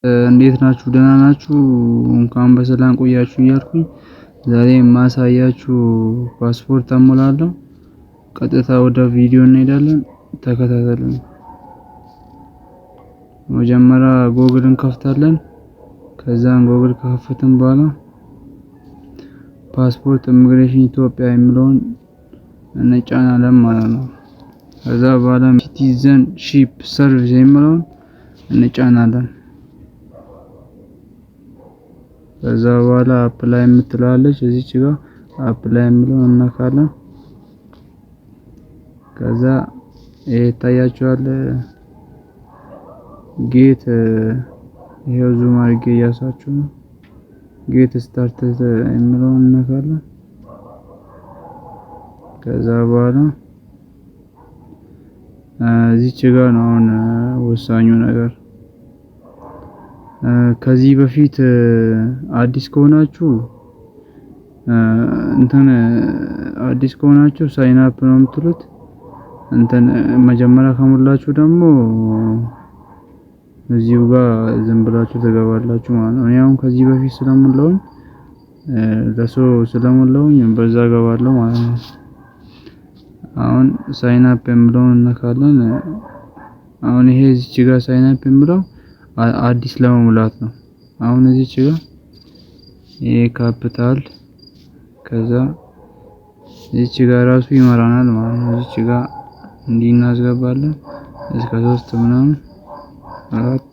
እንዴት ናችሁ? ደህና ናችሁ? እንኳን በሰላም ቆያችሁ እያልኩኝ ዛሬ የማሳያችሁ ፓስፖርት አሞላለሁ። ቀጥታ ወደ ቪዲዮ እንሄዳለን። ተከታተሉኝ። መጀመሪያ ጎግል እንከፍታለን። ከዛን ጎግል ከከፈትን በኋላ ፓስፖርት ኢሚግሬሽን ኢትዮጵያ የሚለውን እንጫናለን ማለት ነው። ከዛ በኋላ ሲቲዘን ሺፕ ሰርቪስ የሚለውን እንጫናለን። ከዛ በኋላ አፕላይ የምትላለች እዚች ጋር አፕላይ የሚለውን እናካለን። ከዛ ይታያችኋል ጌት ይሄው ዙም አድርጌ እያሳችሁ ነው። ጌት ስታርት የሚለውን እናካለን። ከዛ በኋላ እዚች ጋር ነው አሁን ወሳኙ ነገር። ከዚህ በፊት አዲስ ከሆናችሁ ሳይን አፕ ነው የምትሉት። መጀመሪያ ከሞላችሁ ደግሞ እዚሁ ጋር ዝም ብላችሁ ትገባላችሁ ማለት ነው። እኔ አሁን ከዚህ በፊት ስለሞላሁኝ ለሰው ስለሞላሁኝ በዛ ገባለሁ ማለት ነው። አሁን ሳይን አፕ የሚለውን እንነካለን። አሁን ይሄ እዚች ጋር ሳይን አፕ የሚለው አዲስ ለመሙላት ነው። አሁን እዚች ጋር ይሄ ካፒታል ከዛ እዚች ጋር ራሱ ይመራናል ማለት ነው። እዚች ጋር እንዲህ እናስገባለን እስከ 3 ምናምን 4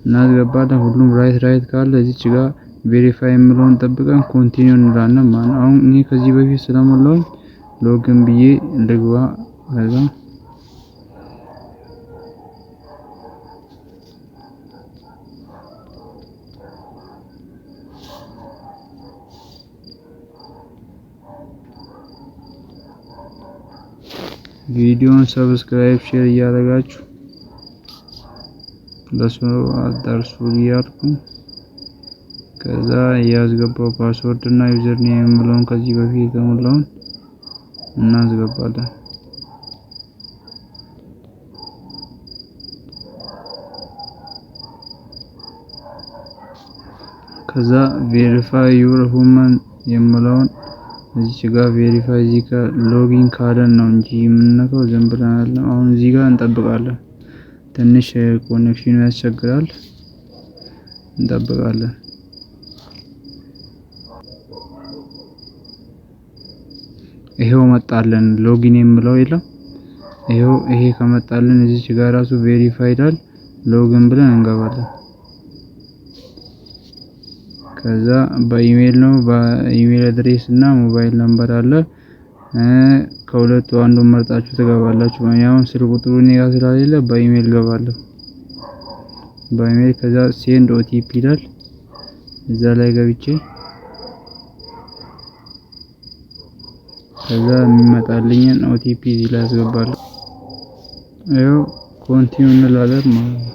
እናስገባለን። ሁሉም ራይት ካለ እዚች ጋር ቬሪፋይ የሚለውን ጠብቀን ኮንቲኒው እንላለን ማለት ነው። አሁን እኔ ከዚህ በፊት ስለሞላሁኝ ሎጊን ብዬ ልግባ። ከዛ ቪዲዮን ሰብስክራይብ ሼር እያደረጋችሁ ለሰው አዳርሱ እያልኩኝ ከዛ ያስገባው ፓስወርድ እና ዩዘር ኔም የሚለውን ከዚህ በፊት የተሞላውን እናስገባለን። ከዛ ቬሪፋይ ዩር ሁማን የሚለውን እዚህ ጋር ቬሪፋይ እዚህ ጋር ሎጊን ካለን ነው እንጂ የምንነካው ዝም ብለን አይደለም። አሁን እዚህ ጋር እንጠብቃለን። ትንሽ ኮኔክሽኑ ያስቸግራል። እንጠብቃለን። ይሄው መጣልን ሎጊን የሚለው የለም። ይሄ ከመጣልን እዚህ ጋር ራሱ ቬሪፋይ ይላል። ሎጊን ብለን እንገባለን። ከዛ በኢሜል ነው በኢሜል አድሬስ እና ሞባይል ነምበር አለ። ከሁለቱ አንዱን መርጣችሁ ትገባላችሁ። አሁን ስልክ ቁጥሩ እኔ ጋር ስላሌለ በኢሜል ገባለሁ። በኢሜል ከዛ ሴንድ ኦቲፒ ይላል። እዛ ላይ ገብቼ ከዛ የሚመጣልኝን ኦቲፒ እዚህ ላይ አስገባለሁ። ይሄው ኮንቲኒው እንላለን ማለት ነው።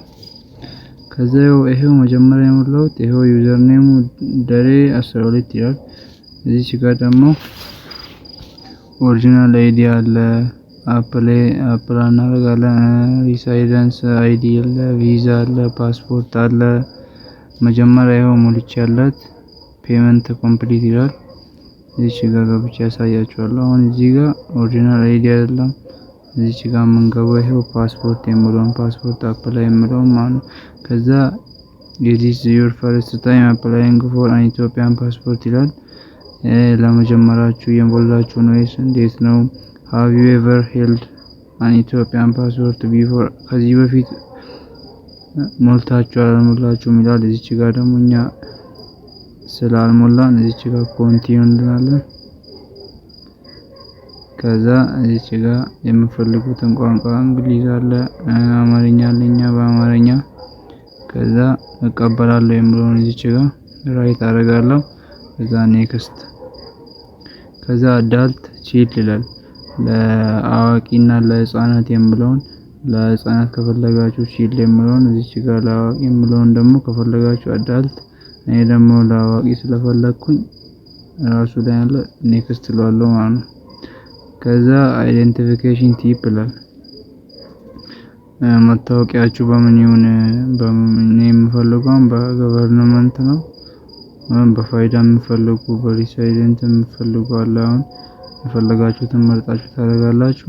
ከዛ ይሄው መጀመሪያ የሞላሁት ይሄው ዩዘር ኔሙ ደሬ 12 ይላል። እዚች ጋር ደግሞ ኦሪጂናል አይዲ አለ። አፕላይ እናደርጋለን። ሪሳይደንስ አይዲ አለ፣ ቪዛ አለ፣ ፓስፖርት አለ። መጀመሪያ ይሄው ሞልቻለሁ። ፔመንት ኮምፕሊት ይላል። እዚች ጋር ገብቼ ያሳያችኋለሁ። አሁን እዚህ ጋር ኦሪጂናል አይዲ አይደለም። እዚች ጋር የምንገባው ይሄው ፓስፖርት የሚለውን ፓስፖርት አፕላይ የሚለውን ማለት ነው። ከዛ this is your first time applying for an Ethiopian passport ይላል። ለመጀመሪያችሁ የሞላችሁ ነው ወይስ እንዴት ነው? have you ever held an Ethiopian passport before? ከዚህ በፊት ሞልታችሁ አልሞላችሁም ይላል። እዚች ጋር ደግሞ እኛ ስላልሞላን እዚች ጋር ኮንቲኒው እንላለን። ከዛ እዚች ጋር የምፈልጉትን ቋንቋ እንግሊዝ አለ፣ አማርኛ አለኛ በአማርኛ ከዛ እቀበላለሁ የሚለውን እዚች ጋር ራይት አደርጋለሁ። ከዛ ኔክስት ከዛ አዳልት ቺልድ ይላል። ለአዋቂና ለህፃናት የሚለውን ለህፃናት ከፈለጋችሁ ቺልድ የሚለውን እዚች ጋር ለአዋቂ የሚለውን ደግሞ ከፈለጋችሁ አዳልት። እኔ ደግሞ ለአዋቂ ስለፈለኩኝ ራሱ ላይ ያለ ኔክስት እለዋለሁ ማለት ነው። ከዛ አይደንቲፊኬሽን ቲፕ ይላል። መታወቂያችሁ በምን ይሁን በምን የምፈልገው በገቨርንመንት ነው። በፋይዳ የምፈልጉ በሪሳይደንት የምፈልጉ አለ። አሁን የፈለጋችሁትን መርጣችሁ ታደርጋላችሁ።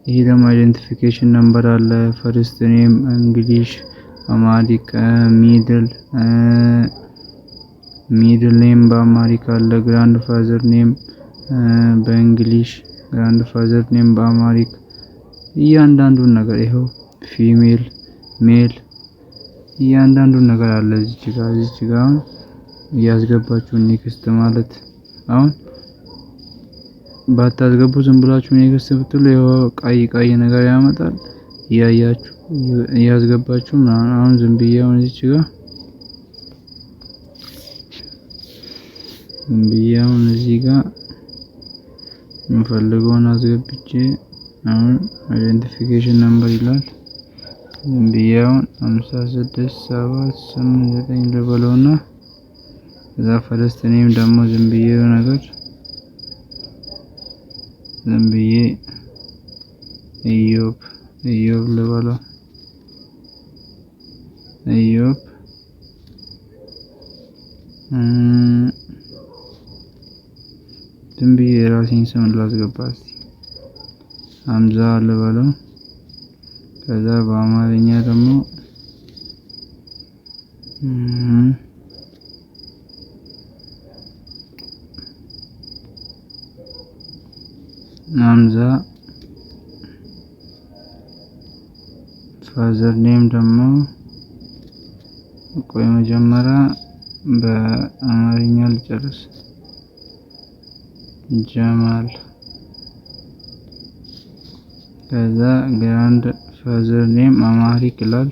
ይሄ ደግሞ አይደንቲፊኬሽን ነምበር አለ። ፈርስት ኔም እንግሊሽ፣ አማሪክ፣ ሚድል ኔም በአማሪክ አለ። ግራንድ ፋዘር ኔም በእንግሊሽ፣ ግራንድ ፋዘር ኔም በአማሪክ እያንዳንዱን ነገር ይኸው ፊሜል ሜል እያንዳንዱን ነገር አለ። እዚች ጋር አሁን እያስገባችሁ ኔክስት ማለት አሁን ባታስገቡ ዝም ብላችሁ ኔክስት ብትሉ ይኸው ቀይ ነገር ያመጣል። እያያችሁ እያስገባችሁ አሁን ዝም ብዬ አሁን እዚች ጋር እዚህ ጋር የምፈልገውን አስገብቼ አሁን አይደንቲፊኬሽን ነምበር ይላል። ዝም ብዬ አሁን 56789 ልበለውና ከዛ ፈርስት ኔም ደግሞ ዝም ብዬ ነገር ዝም ብዬ ኢዮብ ልበለው። ኢዮብ ዝም ብዬ የራሴን ስም ላስገባ እስቲ ሀምዛ ልበለው። ከዛ በአማርኛ ደግሞ ሀምዛ ፋዘር ኔም ደግሞ ቆይ መጀመሪያ በአማርኛ ልጨርስ። ጀማል። ከዛ ግራንድ ፋዘር ኔም አማሪክ ይላል።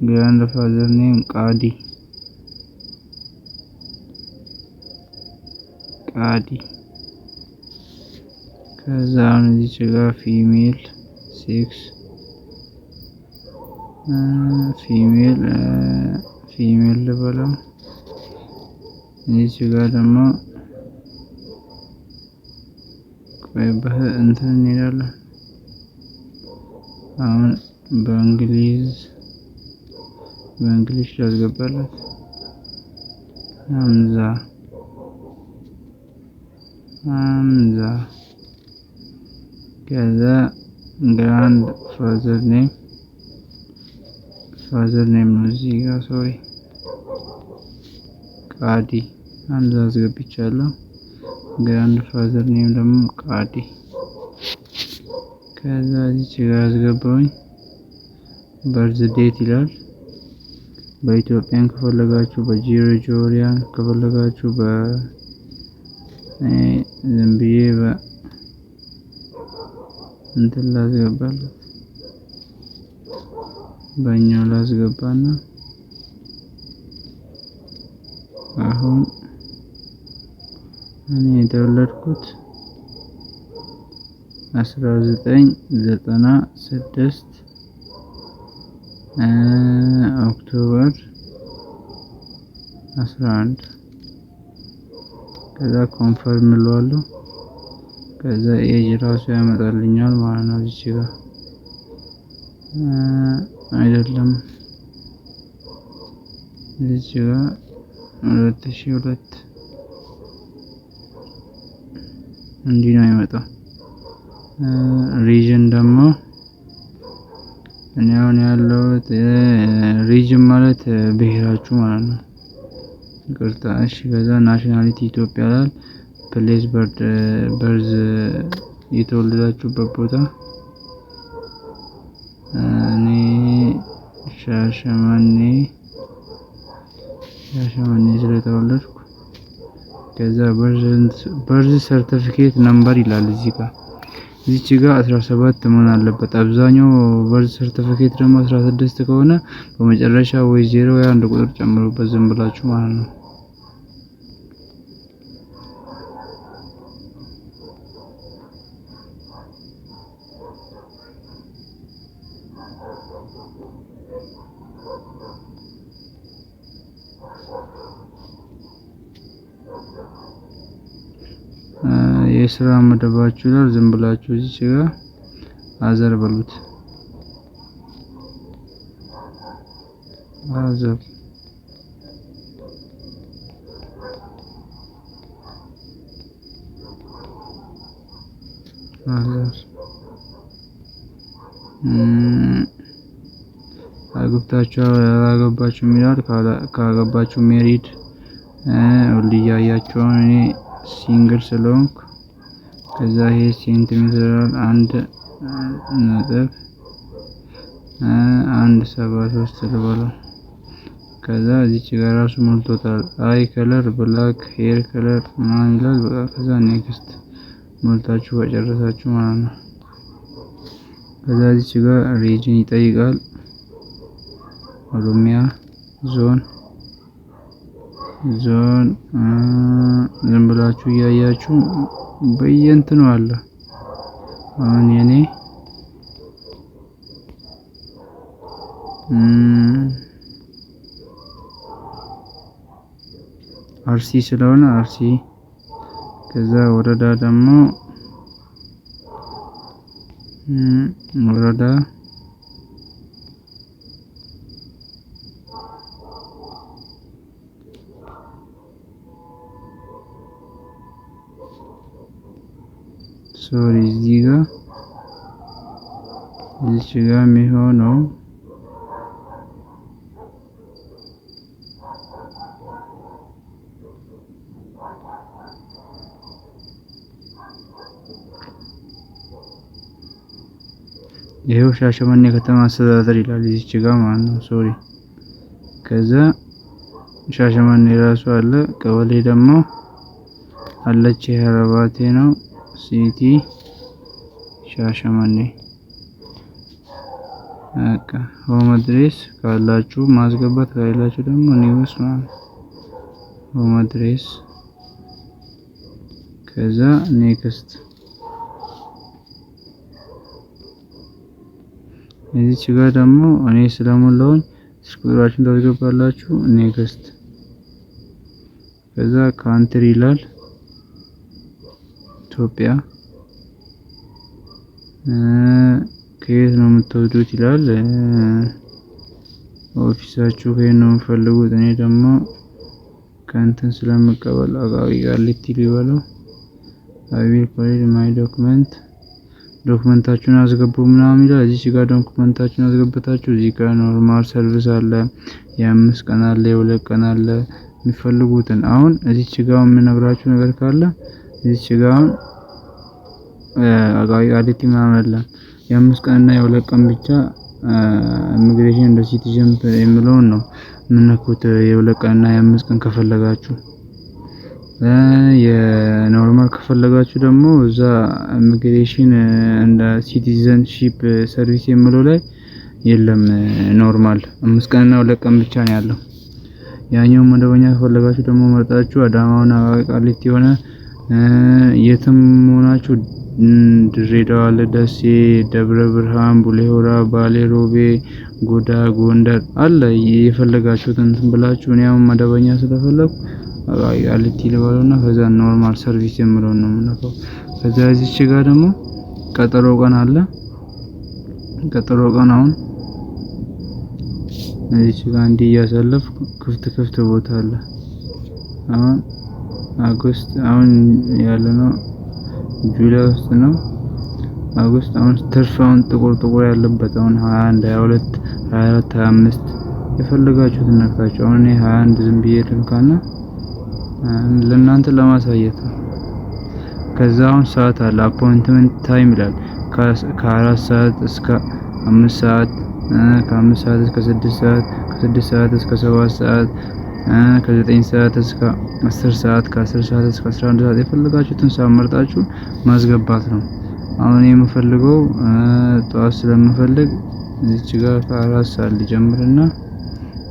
ግራንድ ፋዘር ኔም ቃዲ። ከዛ አሁን እዚች ጋር ፊሜል ሴክስ ፊሜል ልበለው። እዚች ጋር ደግሞ ቆይ እንትን እንሄዳለን። አሁን በእንግሊሽ ላስገባለት ሀምዛ ከዛ ግራንድ ፋዘር ኔም ነው እዚህ ጋር ሶሪ ቃዲ ሀምዛ አስገብቻለሁ። ግራንድ ፋዘር ኔም ደግሞ ቃዲ። ከዛ እዚህ ጋር አስገባሁኝ። በርዝ ዴት ይላል። በኢትዮጵያን ከፈለጋችሁ በጂኦርጂያን ከፈለጋችሁ ዝም ብዬ እንትን ላስገባለት በእኛው ላስገባና አሁን እኔ የተወለድኩት 1996 ኦክቶበር 11 ከዛ ኮንፈርም እለዋለሁ። ከዛ ኤጅ ራሱ ያመጣልኛል ማለት ነው። እዚህ ጋር አይደለም እዚህ ጋር 2002 እንዲህ ነው የሚመጣው። ሪጅን ደግሞ እኔ አሁን ያለሁት ሪጅን ማለት ብሔራችሁ ማለት ነው። ይቅርታ እሺ። ከዛ ናሽናሊቲ ኢትዮጵያ ይላል። ፕሌስ በርዝ የተወለዳችሁበት ቦታ እኔ ሻሸመኔ ስለተወለድኩ ከዛ በርዝ ሰርቲፊኬት ነምበር ይላል እዚች ጋር 17 መሆን አለበት። አብዛኛው በርዝ ሰርቲፊኬት ደግሞ 16 ከሆነ በመጨረሻ ወይ 0 ወይ 1 ቁጥር ጨምሩበት ዝም ብላችሁ ማለት ነው። የስራ መደባችሁ ይላል። ዝም ብላችሁ እዚህ ጋር አዘር በሉት። አዘብ አግብታችሁ ያላገባችሁ ይላል። ካገባችሁ ሜሪድ እያያችሁ እኔ ሲንግል ስለሆንኩ ከዛ ይሄ ሴንቲሜትር 1.173 ልበለው። ከዛ እዚች ጋር ራሱ ሞልቶታል። አይ ከለር ብላክ ሄር ከለር ምናምን ይላል። በቃ ከዛ ኔክስት ሞልታችሁ ከጨረሳችሁ ማለት ነው። ከዛ እዚች ጋር ሪጅን ይጠይቃል። ኦሮሚያ ዞን ዝም ብላችሁ እያያችሁ በየእንትኑ አለ። አሁን የኔ አርሲ ስለሆነ አርሲ። ከዛ ወረዳ ደግሞ ወረዳ ሶሪ እዚህ ጋር የሚሆነው ይሄው ሻሸመኔ ከተማ አስተዳደር ይላል እዚች ጋር ማለት ነው። ሶሪ ከዛ ሻሸመኔ ራሱ አለ። ቀበሌ ደግሞ አለች። ሀረባቴ ነው። ሲቲ ሻሸመኔ በቃ ሆም አድሬስ ካላችሁ ማስገባት ካላችሁ ደግሞ ኒውስ ማለት ሆም አድሬስ ከዛ ኔክስት እዚች ጋር ደግሞ እኔ ስለሞላሁኝ ስልክ ቁጥራችሁን ታስገባላችሁ። ኔክስት ከዛ ካንትሪ ይላል ኢትዮጵያ። ከየት ነው የምትወዱት ይላል። ኦፊሳችሁ ከየት ነው የምትፈልጉት? እኔ ደግሞ ከእንትን ስለምቀበል አቃቂ ቃሊቲ ሊበለው አይ ዊል ፕሮቫይድ ማይ ዶክመንታችሁን አስገቡ ምናምን ይላል። እዚህ ጋር ዶክመንታችሁን አስገብታችሁ እዚህ ጋር ኖርማል ሰርቪስ አለ፣ የ5 ቀን አለ፣ የ2 ቀን አለ የሚፈልጉትን። አሁን እዚህ ጋር የምነግራችሁ ነገር ካለ እዚህ ጋር አቃቂ ቃሊቲ ምናምን አለ። የ5 ቀን እና የ2 ቀን ብቻ ኢሚግሬሽን እንደ ሲቲዝን የሚለውን ነው የምነኩት። የ2 ቀን እና የ5 ቀን ከፈለጋችሁ የኖርማል ከፈለጋችሁ ደግሞ እዛ ኢሚግሬሽን እንደ ሲቲዝንሺፕ ሰርቪስ የሚለው ላይ የለም። ኖርማል 5 ቀንና 2 ቀን ብቻ ነው ያለው። ያኛው መደበኛ ከፈለጋችሁ ደግሞ መርጣችሁ አዳማውና ቃሊቲ ሆነ የትም ሆናችሁ ድሬዳዋ፣ ደሴ፣ ደብረ ብርሃን፣ ቡሌ ሆራ፣ ባሌ ሮቤ፣ ጎዳ፣ ጎንደር አለ የፈለጋችሁትን ብላችሁ እኔ አሁን መደበኛ ስለፈለኩ ቃሊቲ ልበለውና ከዛ ኖርማል ሰርቪስ የምለው ነው የምነካው። ከዛ እዚች ጋር ደግሞ ቀጠሮ ቀን አለ። ቀጠሮ ቀን አሁን እዚች ጋር እንዲህ እያሳለፍ ክፍት ቦታ አለ። አሁን አጎስት አሁን ያለነው ጁላይ ውስጥ ነው። አጎስት አሁን ትርፋውን ጥቁር ያለበት አሁን 21 22 24 25 የፈለጋችሁትን ነካችሁ። አሁን እኔ 21 ዝም ብዬ ልንካና ለእናንተ ለማሳየት ነው። ከዛ አሁን ሰዓት አለ። አፖይንትመንት ታይም ይላል። ከ4 ሰዓት እስከ 5 ሰዓት፣ ከ5 ሰዓት እስከ 6 ሰዓት፣ ከ6 ሰዓት እስከ 7 ሰዓት፣ ከ9 ሰዓት እስከ 10 ሰዓት፣ ከ10 ሰዓት እስከ 11 ሰዓት የፈለጋችሁትን ሰዓት መርጣችሁ ማስገባት ነው። አሁን የምፈልገው ጠዋት ስለምፈልግ እዚች ጋር ከ4 ሰዓት ልጀምርና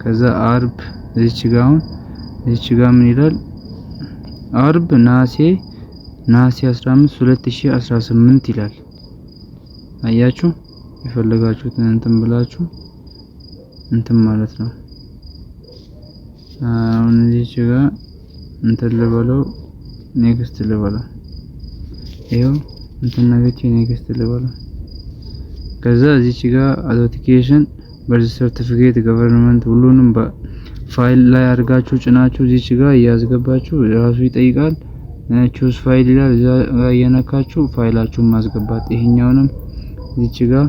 ከዛ አርብ እዚች ጋር ምን ይላል? አርብ ነሐሴ 15 2018 ይላል። አያችሁ የፈለጋችሁትን እንትን ብላችሁ እንትን ማለት ነው። አሁን እዚች ጋር እንትን ልበለው ኔክስት ልበለው። ይሄው እንትን ነገች ኔክስት ልበለው። ከዛ እዚች ጋር አውቶቲኬሽን በርዝ ሰርቲፊኬት ገቨርንመንት ሁሉንም በፋይል ላይ አድርጋችሁ ጭናችሁ እዚች ጋር እያስገባችሁ ራሱ ይጠይቃል። ቹዝ ፋይል ይላል እዛ ጋር እየነካችሁ ፋይላችሁን ማስገባት። ይሄኛውንም እዚች ጋር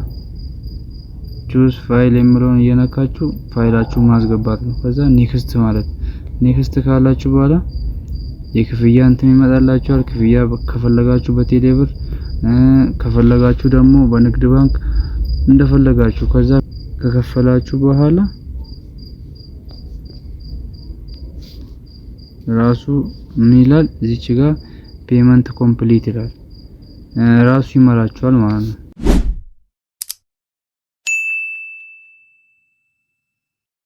ቹዝ ፋይል የሚለውን እየነካችሁ ፋይላችሁን ማስገባት ነው። ከዛ ኔክስት ማለት ኔክስት ካላችሁ በኋላ የክፍያ እንትን ይመጣላችኋል። ክፍያ ከፈለጋችሁ በቴሌ ብር ከፈለጋችሁ ደግሞ በንግድ ባንክ እንደፈለጋችሁ። ከዛ ከከፈላችሁ በኋላ ራሱ ምን ይላል እዚች ጋር ፔመንት ኮምፕሊት ይላል። ራሱ ይመራችኋል ማለት ነው።